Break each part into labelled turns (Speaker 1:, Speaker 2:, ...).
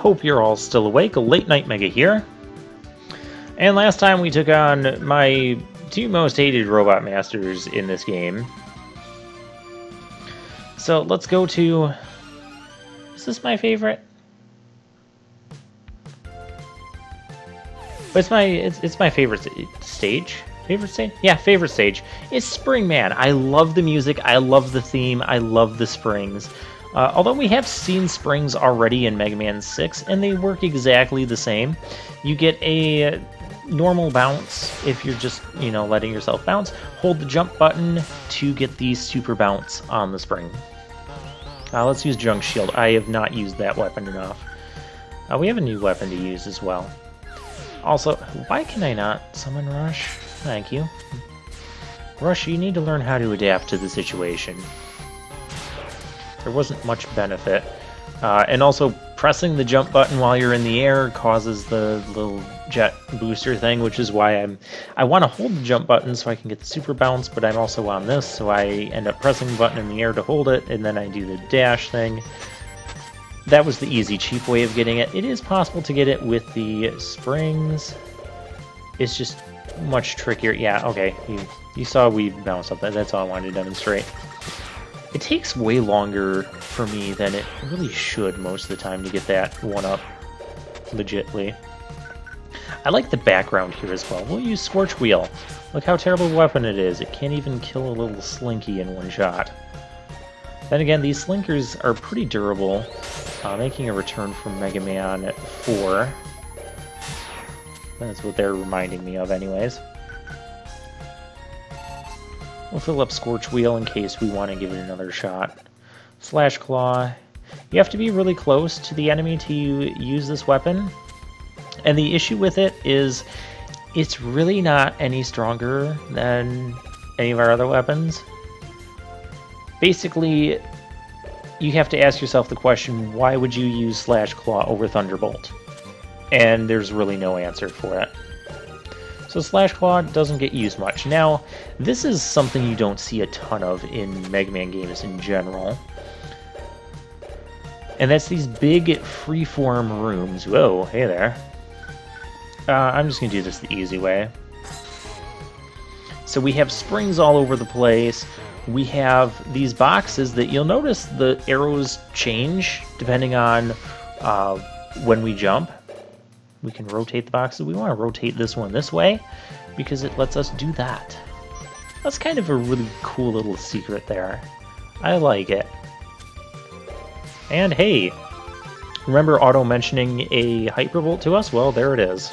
Speaker 1: Hope you're all still awake. A late night Mega here. And last time we took on my two most hated robot masters in this game. So let's go to... Is this my favorite? It's my favorite stage. Favorite stage? Yeah, favorite stage. It's Spring Man. I love the music. I love the theme. I love the springs. Although we have seen springs already in Mega Man 6, and they work exactly the same. You get a normal bounce if you're just, letting yourself bounce. Hold the jump button to get the super bounce on the spring. Let's use Junk Shield. I have not used that weapon enough. We have a new weapon to use as well. Also, why can I not summon Rush? Thank you. Rush, you need to learn how to adapt to the situation. There wasn't much benefit. And also, pressing the jump button while you're in the air causes the little jet booster thing, which is why I want to hold the jump button so I can get the super bounce, but I'm also on this, so I end up pressing the button in the air to hold it, and then I do the dash thing. That was the easy, cheap way of getting it. It is possible to get it with the springs. It's just much trickier. Yeah, okay. You saw we bounced up that. That's all I wanted to demonstrate. It takes way longer for me than it really should most of the time to get that one up legitly. I like the background here as well. We'll use Scorch Wheel. Look how terrible a weapon it is. It can't even kill a little Slinky in one shot. Then again, these Slinkers are pretty durable, making a return from Mega Man 4. That's what they're reminding me of anyways. We'll fill up Scorch Wheel in case we want to give it another shot. Slash Claw. You have to be really close to the enemy to use this weapon. And the issue with it is it's really not any stronger than any of our other weapons. Basically, you have to ask yourself the question, why would you use Slash Claw over Thunderbolt? And there's really no answer for it. So Slash Claw doesn't get used much. Now, this is something you don't see a ton of in Mega Man games in general. And that's these big freeform rooms. Whoa, hey there. I'm just going to do this the easy way. So we have springs all over the place. We have these boxes that you'll notice the arrows change depending on when we jump. We can rotate the boxes. We want to rotate this one this way because it lets us do that. That's kind of a really cool little secret there. I like it. And hey, remember Otto mentioning a Hypervolt to us? Well, there it is.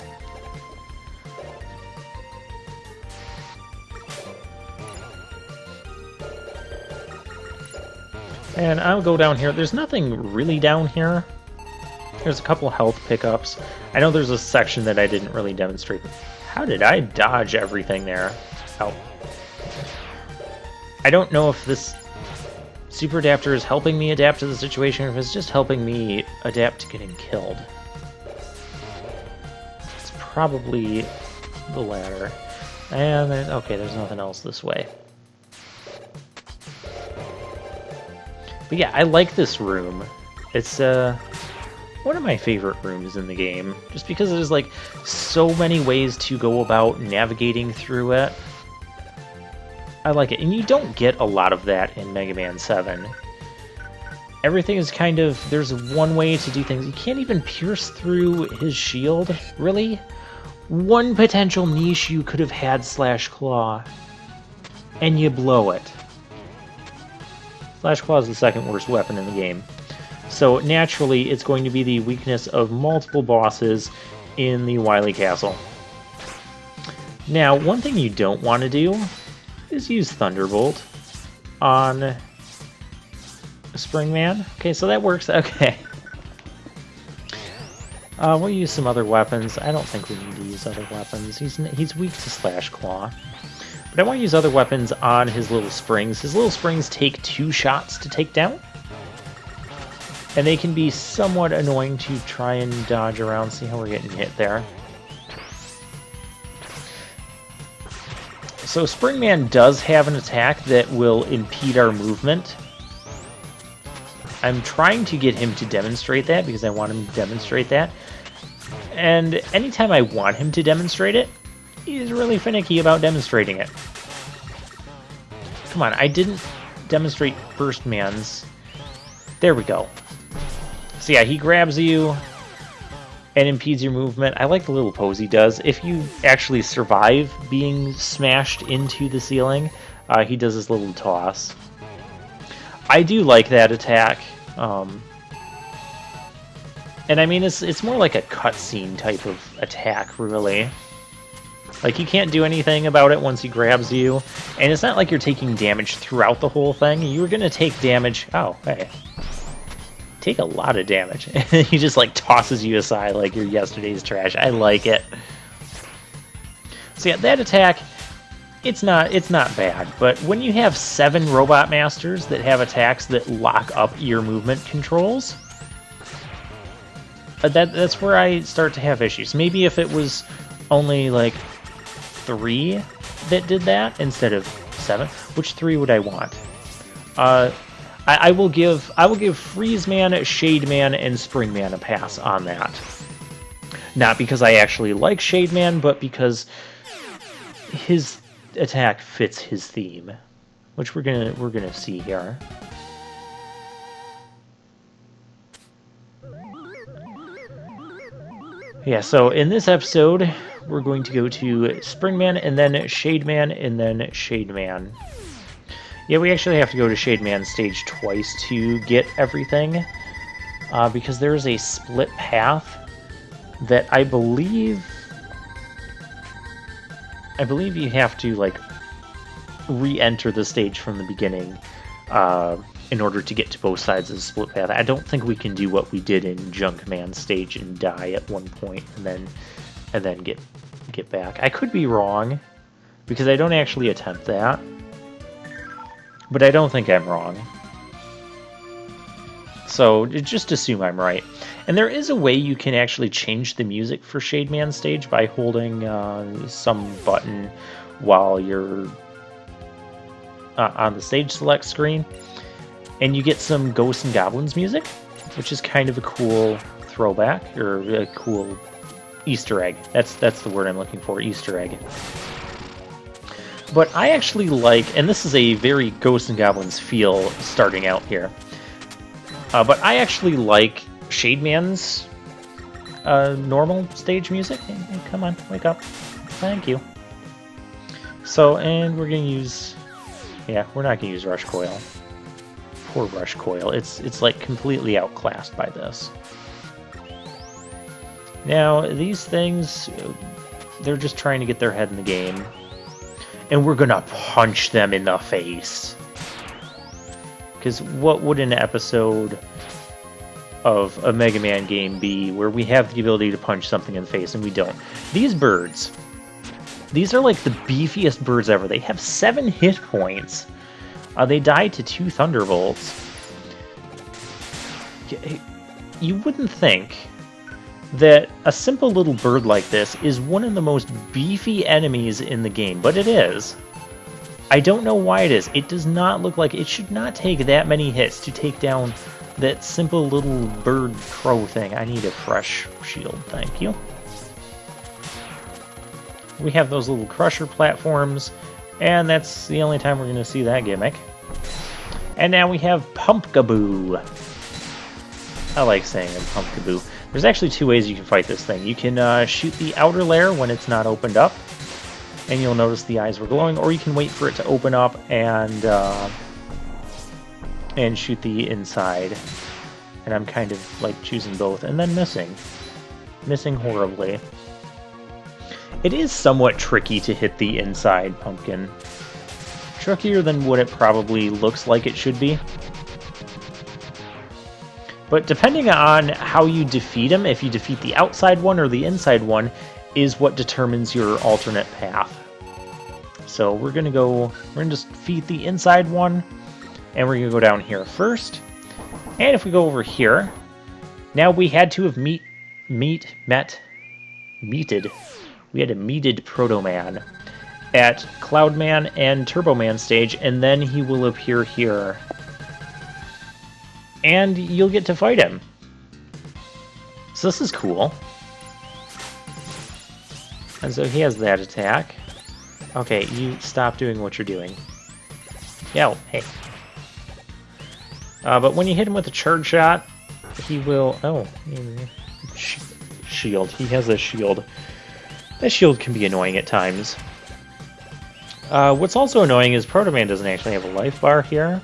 Speaker 1: And I'll go down here. There's nothing really down here. There's a couple health pickups. I know there's a section that I didn't really demonstrate. How did I dodge everything there? Oh. I don't know if this super adapter is helping me adapt to the situation or if it's just helping me adapt to getting killed. It's probably the latter. And there's nothing else this way. But yeah, I like this room. It's one of my favorite rooms in the game, just because there's like so many ways to go about navigating through it. I like it, and you don't get a lot of that in Mega Man 7. Everything is kind of, there's one way to do things. You can't even pierce through his shield, really? One potential niche you could have had Slash Claw, and you blow it. Slash Claw is the second worst weapon in the game. So naturally, it's going to be the weakness of multiple bosses in the Wily Castle. Now, one thing you don't want to do is use Thunderbolt on Spring Man. Okay, so that works. Okay. We'll use some other weapons. I don't think we need to use other weapons. He's weak to Slash Claw. But I want to use other weapons on his little springs. His little springs take 2 shots to take down. And they can be somewhat annoying to try and dodge around. See how we're getting hit there. So Spring Man does have an attack that will impede our movement. I'm trying to get him to demonstrate that because I want him to demonstrate that. And anytime I want him to demonstrate it, he's really finicky about demonstrating it. Come on, I didn't demonstrate Burst Man's. There we go. So yeah, he grabs you and impedes your movement. I like the little pose he does. If you actually survive being smashed into the ceiling, he does his little toss. I do like that attack. And I mean, it's more like a cutscene type of attack, really. Like, you can't do anything about it once he grabs you, and it's not like you're taking damage throughout the whole thing. You're gonna take damage... Oh, hey. Take a lot of damage. He just, like, tosses you aside like you're yesterday's trash. I like it. So yeah, that attack, it's not bad, but when you have 7 Robot Masters that have attacks that lock up your movement controls, that's where I start to have issues. Maybe if it was only, like, 3 that did that instead of 7. Which 3 would I want? I will give Freeze Man, Shade Man, and Spring Man a pass on that. Not because I actually like Shade Man, but because his attack fits his theme, which we're gonna see here. Yeah, so in this episode, we're going to go to Springman, and then Shade Man, and then Shade Man. Yeah, we actually have to go to Shade Man stage twice to get everything, because there's a split path that I believe you have to, like, re-enter the stage from the beginning in order to get to both sides of the split path. I don't think we can do what we did in Junkman stage and die at one point and then get back. I could be wrong because I don't actually attempt that, but I don't think I'm wrong. So just assume I'm right. And there is a way you can actually change the music for Shade Man stage by holding some button while you're on the stage select screen. And you get some Ghosts and Goblins music, which is kind of a cool throwback, or a cool Easter egg. That's the word I'm looking for, Easter egg. But I actually like, and this is a very Ghosts and Goblins feel starting out here, but I actually like Shade Man's normal stage music. Hey, come on, wake up. Thank you. So, and we're going to use... Yeah, we're not going to use Rush Coil. Poor Rush Coil. It's like completely outclassed by this. Now, these things, they're just trying to get their head in the game. And we're gonna punch them in the face. Because what would an episode of a Mega Man game be where we have the ability to punch something in the face and we don't? These birds, these are like the beefiest birds ever. They have 7 hit points. They died to 2 Thunderbolts. You wouldn't think that a simple little bird like this is one of the most beefy enemies in the game, but it is. I don't know why it is. It does not look like... It should not take that many hits to take down that simple little bird crow thing. I need a fresh shield, thank you. We have those little crusher platforms, and that's the only time we're going to see that gimmick. And now we have Pumpkaboo. I like saying Pumpkaboo. There's actually 2 ways you can fight this thing. You can shoot the outer layer when it's not opened up, and you'll notice the eyes were glowing, or you can wait for it to open up and shoot the inside. And I'm kind of like choosing both, and then missing horribly. It is somewhat tricky to hit the inside pumpkin. Trickier than what it probably looks like it should be. But depending on how you defeat him, if you defeat the outside one or the inside one, is what determines your alternate path. So we're gonna just defeat the inside one, and we're gonna go down here first. And if we go over here, now we had to have meted. We had a meted Proto Man at Cloudman and Turbo Man stage, and then he will appear here. and you'll get to fight him. So this is cool. And so he has that attack. Okay, you stop doing what you're doing. Yeah, hey. But when you hit him with a charge shot, he will... Oh, shield. He has a shield. That shield can be annoying at times. What's also annoying is Proto Man doesn't actually have a life bar here.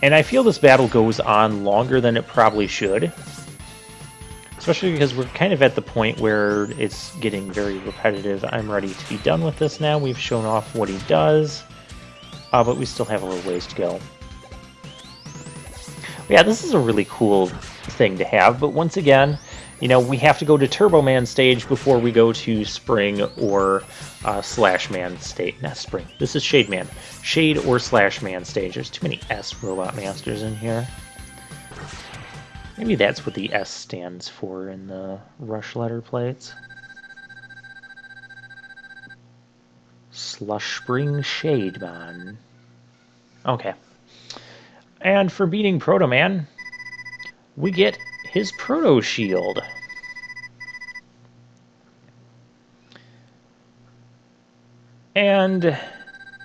Speaker 1: And I feel this battle goes on longer than it probably should. Especially because we're kind of at the point where it's getting very repetitive. I'm ready to be done with this now. We've shown off what he does. But we still have a little ways to go. Yeah, this is a really cool thing to have. But once again, you know, we have to go to Turbo Man stage before we go to Spring or Slash Man stage. Not Spring. This is Shade Man. Shade or Slash Man stage. There's too many S Robot Masters in here. Maybe that's what the S stands for in the Rush letter plates. Slush Spring Shade Man. Okay. And for beating Proto Man, we get his Proto Shield. And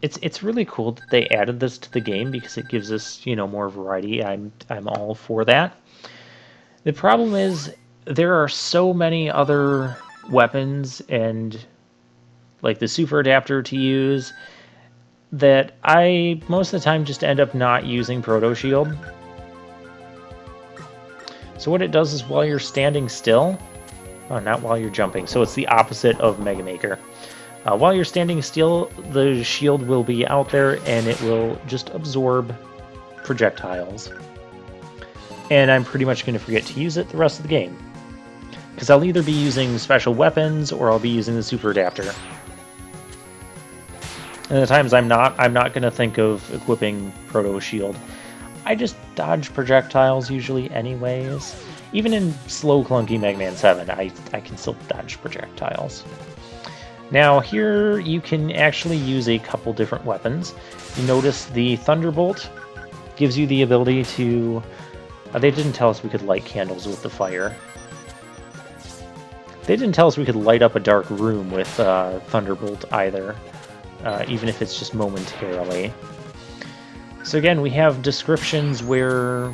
Speaker 1: it's really cool that they added this to the game because it gives us, you know, more variety. I'm all for that. The problem is there are so many other weapons and like the super adapter to use that I most of the time just end up not using Proto Shield. So what it does is while you're standing still, oh, not while you're jumping, so it's the opposite of Mega Maker. While you're standing still, the shield will be out there and it will just absorb projectiles. And I'm pretty much going to forget to use it the rest of the game. Because I'll either be using special weapons or I'll be using the super adapter. And the times I'm not going to think of equipping Proto Shield. I just dodge projectiles usually anyways. Even in slow, clunky Mega Man 7, I can still dodge projectiles. Now here you can actually use a couple different weapons. You notice the Thunderbolt gives you the ability to... they didn't tell us we could light candles with the fire. They didn't tell us we could light up a dark room with Thunderbolt either, even if it's just momentarily. So again, we have descriptions where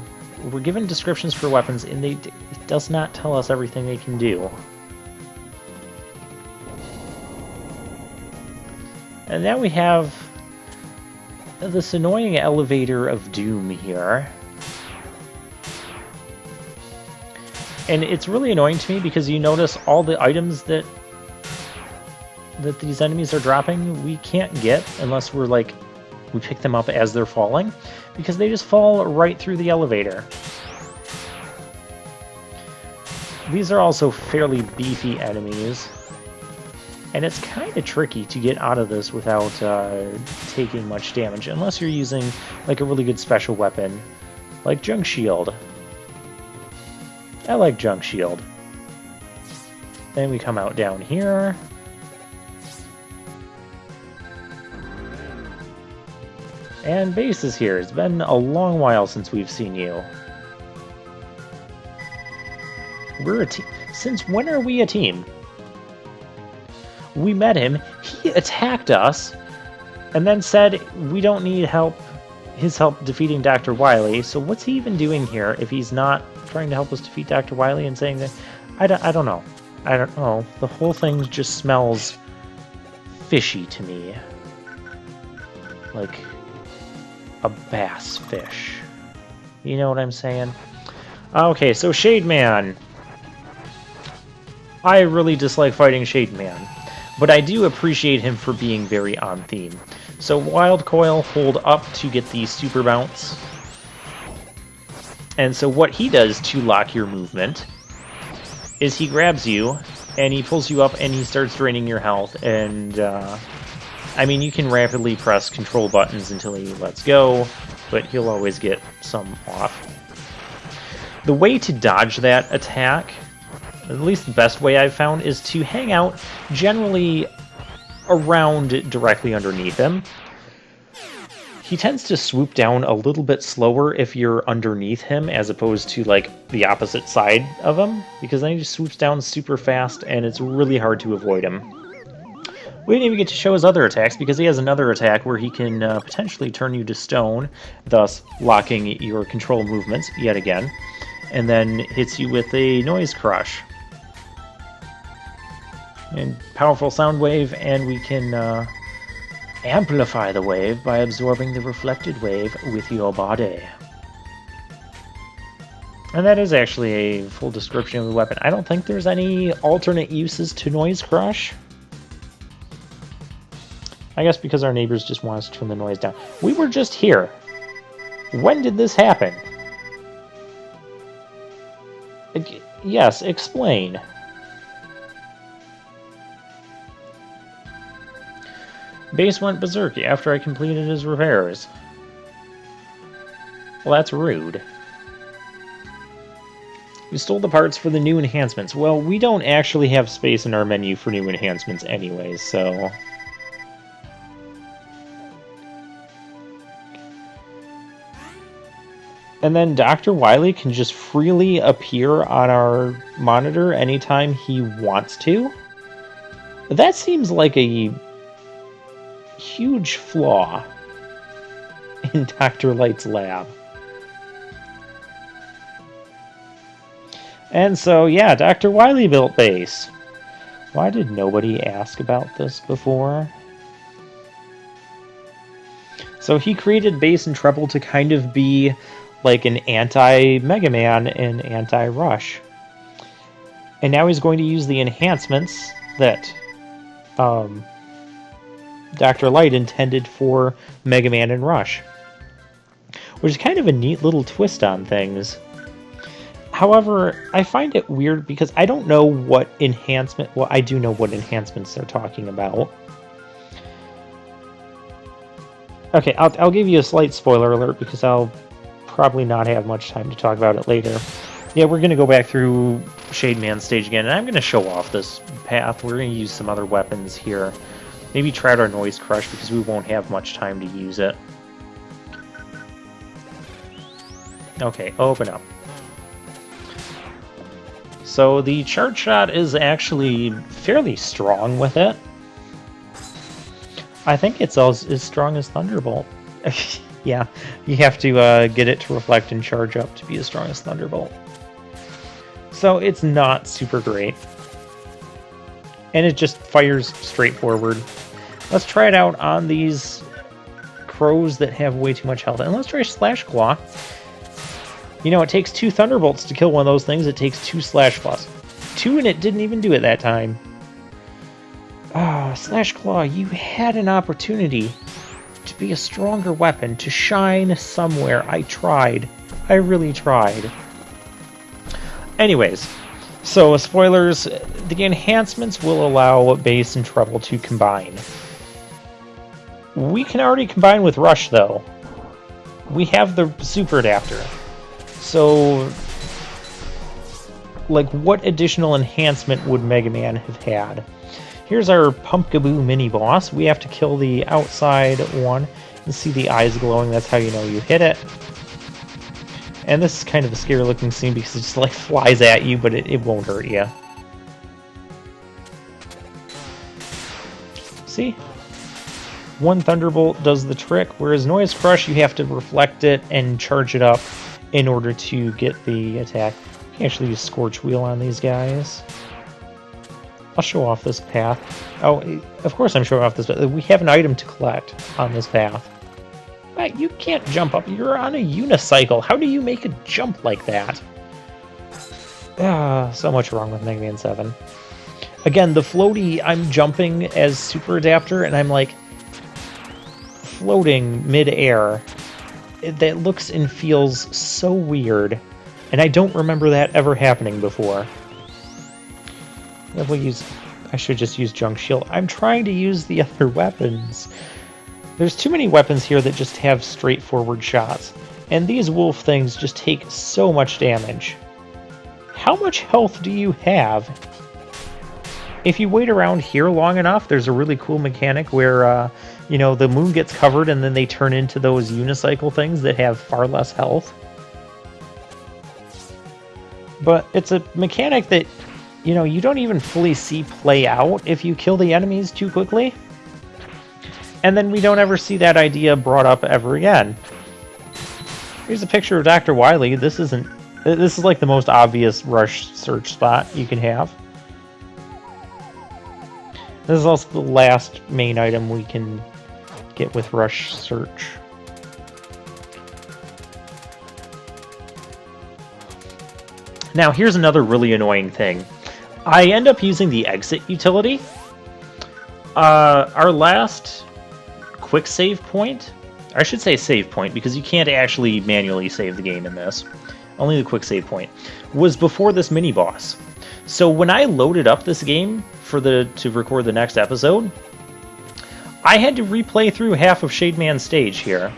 Speaker 1: we're given descriptions for weapons, and it does not tell us everything they can do. And now we have this annoying elevator of doom here. And it's really annoying to me because you notice all the items that these enemies are dropping, we can't get unless we're like, we pick them up as they're falling, because they just fall right through the elevator. These are also fairly beefy enemies, and it's kind of tricky to get out of this without taking much damage, unless you're using like a really good special weapon, like Junk Shield. I like Junk Shield. Then we come out down here. And Base is here. It's been a long while since we've seen you. We're a team. Since when are we a team? We met him, he attacked us, and then said we don't need help, his help defeating Dr. Wily, so what's he even doing here if he's not trying to help us defeat Dr. Wily and saying that... I don't know. I don't know. The whole thing just smells fishy to me. Like a bass fish. You know what I'm saying? Okay, so Shade Man. I really dislike fighting Shade Man, but I do appreciate him for being very on theme. So Wild Coil, hold up to get the super bounce. And so what he does to lock your movement is he grabs you and he pulls you up and he starts draining your health. And I mean, you can rapidly press control buttons until he lets go, but he'll always get some off. The way to dodge that attack, at least the best way I've found, is to hang out generally around directly underneath him. He tends to swoop down a little bit slower if you're underneath him as opposed to like the opposite side of him, because then he just swoops down super fast and it's really hard to avoid him. We didn't even get to show his other attacks because he has another attack where he can potentially turn you to stone, thus locking your control movements yet again, and then hits you with a noise crush. And powerful sound wave, and we can amplify the wave by absorbing the reflected wave with your body. And that is actually a full description of the weapon. I don't think there's any alternate uses to Noise Crush. I guess because our neighbors just want us to turn the noise down. We were just here. When did this happen? Yes, explain. Base went berserk after I completed his repairs. Well, that's rude. You stole the parts for the new enhancements. Well, we don't actually have space in our menu for new enhancements anyways, so... And then Dr. Wily can just freely appear on our monitor anytime he wants to? That seems like a huge flaw in Dr. Light's lab. And so, yeah, Dr. Wily built base. Why did nobody ask about this before? So he created bass and treble to kind of be like an anti-Mega Man and anti-Rush. And now he's going to use the enhancements that Dr. Light intended for Mega Man and Rush. Which is kind of a neat little twist on things. However, I find it weird because I don't know what enhancement... Well, I do know what enhancements they're talking about. Okay, I'll give you a slight spoiler alert because I'll probably not have much time to talk about it later. Yeah, we're going to go back through Shade Man's stage again, and I'm going to show off this path. We're going to use some other weapons here. Maybe try out our Noise Crush because we won't have much time to use it. Okay, open up. So the Charge Shot is actually fairly strong with it. I think it's as strong as Thunderbolt. Yeah, you have to get it to reflect and charge up to be as strong as Thunderbolt. So it's not super great. And it just fires straight forward. Let's try it out on these crows that have way too much health. And let's try Slash Claw. You know, it takes 2 Thunderbolts to kill one of those things. It takes 2 Slash Claws. 2, and it didn't even do it that time. Ah, Slash Claw, you had an opportunity to be a stronger weapon, to shine somewhere. I tried. I really tried. Anyways, so spoilers, the enhancements will allow bass and treble to combine. We can already combine with Rush, though. We have the super adapter. So, like, what additional enhancement would Mega Man have had? Here's our Pumpkaboo mini-boss. We have to kill the outside one and see the eyes glowing. That's how you know you hit it. And this is kind of a scary-looking scene because it just, like, flies at you, but it won't hurt you. See? One Thunderbolt does the trick, whereas Noise Crush, you have to reflect it and charge it up in order to get the attack. You can actually use Scorch Wheel on these guys. I'll show off this path. Oh, of course I'm showing off this, but we have an item to collect on this path. But you can't jump up. You're on a unicycle. How do you make a jump like that? So much wrong with Mega Man 7. Again, the floaty, I'm jumping as Super Adapter, and I'm like floating mid-air. That looks and feels so weird, and I don't remember that ever happening before. I should just use Junk Shield. I'm trying to use the other weapons. There's too many weapons here that just have straightforward shots. And these wolf things just take so much damage. How much health do you have? if you wait around here long enough, there's a really cool mechanic where, you know, the moon gets covered and then they turn into those unicycle things that have far less health. But it's a mechanic that, you know, you don't even fully see play out if you kill the enemies too quickly. And then we don't ever see that idea brought up ever again. Here's a picture of Dr. Wily. This is like the most obvious rush search spot you can have. This is also the last main item we can get with rush search. Now, here's another really annoying thing. I end up using the exit utility. Our last quick save point, I should say save point, because you can't actually manually save the game in this. Only the quick save point was before this mini boss. So when I loaded up this game to record the next episode, I had to replay through half of Shade Man's stage here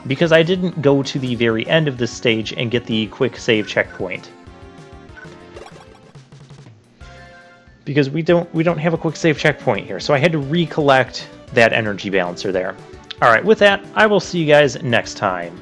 Speaker 1: because I didn't go to the very end of this stage and get the quick save checkpoint. Because we don't have a quick save checkpoint here, so I had to recollect that energy balancer there. All right, with that, I will see you guys next time.